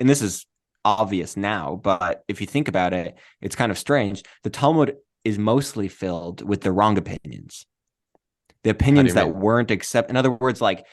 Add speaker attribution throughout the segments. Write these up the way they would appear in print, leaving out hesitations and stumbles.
Speaker 1: and this is obvious now, but if you think about it, it's kind of strange. The Talmud is mostly filled with the wrong opinions, the
Speaker 2: How do
Speaker 1: opinions
Speaker 2: you
Speaker 1: that
Speaker 2: mean?
Speaker 1: weren't accept. In other words, like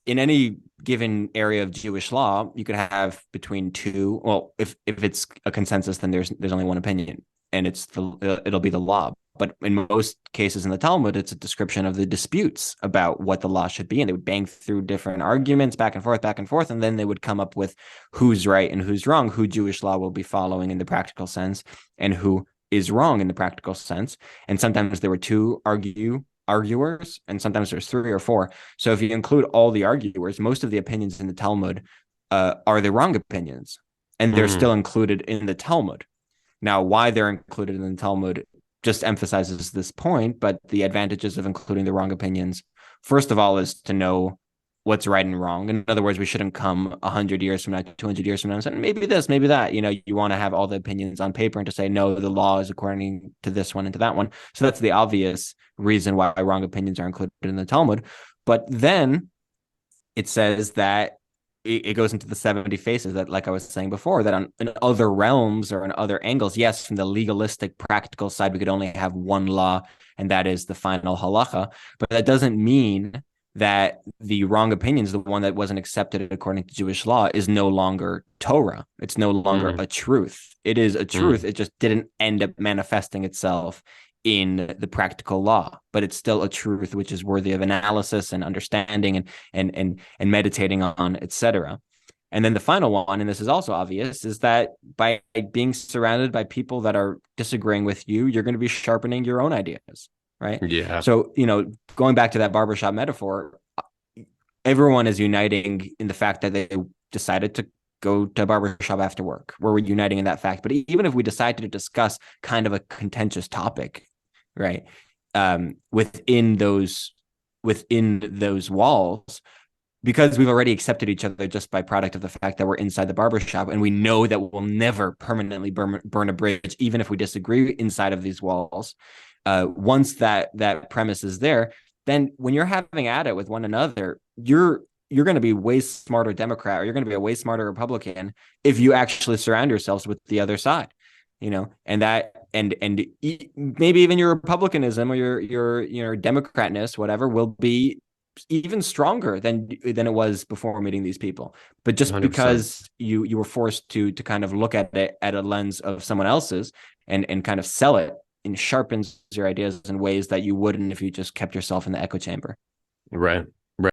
Speaker 1: in any given area of Jewish law, you could have between two. Well, if it's a consensus, then there's only one opinion, and it'll be the law. But in most cases in the Talmud, it's a description of the disputes about what the law should be, and they would bang through different arguments back and forth, and then they would come up with who's right and who's wrong, who Jewish law will be following in the practical sense, and who is wrong in the practical sense. And sometimes there were two arguers, and sometimes there's three or four. So if you include all the arguers, most of the opinions in the Talmud are the wrong opinions, and they're
Speaker 2: Mm,
Speaker 1: still included in the Talmud. Now, why they're included in the Talmud just emphasizes this point, but the advantages of including the wrong opinions, first of all, is to know what's right and wrong. In other words, we shouldn't come 100 years from now, 200 years from now, and say, maybe this, maybe that. You want to have all the opinions on paper and to say, no, the law is according to this one and to that one. So that's the obvious reason why wrong opinions are included in the Talmud. But then it says that it goes into the 70 faces that, like I was saying before, that in other realms or in other angles, yes, from the legalistic practical side, we could only have one law, and that is the final halacha. But that doesn't mean that the wrong opinions, the one that wasn't accepted according to Jewish law, is no longer Torah. It's no longer
Speaker 2: mm,
Speaker 1: a truth. It is a truth.
Speaker 2: mm.
Speaker 1: It just didn't end up manifesting itself in the practical law, but it's still a truth which is worthy of analysis and understanding and meditating on, etc. And then the final one, and this is also obvious, is that by being surrounded by people that are disagreeing with you, you're going to be sharpening your own ideas, right?
Speaker 2: Yeah,
Speaker 1: So, going back to that barbershop metaphor, everyone is uniting in the fact that they decided to go to a barbershop after work. We're uniting in that fact. But even if we decide to discuss kind of a contentious topic, right, within those walls, because we've already accepted each other just by product of the fact that we're inside the barbershop, and we know that we'll never permanently burn a bridge, even if we disagree inside of these walls. Once that premise is there, then when you're having at it with one another, you're going to be way smarter Democrat, or you're going to be a way smarter Republican if you actually surround yourselves with the other side, and that and maybe even your Republicanism or your Democratness, whatever, will be even stronger than it was before meeting these people. But just
Speaker 2: 100%.
Speaker 1: because you were forced to kind of look at it at a lens of someone else's and kind of sell it, and sharpens your ideas in ways that you wouldn't if you just kept yourself in the echo chamber.
Speaker 2: Right.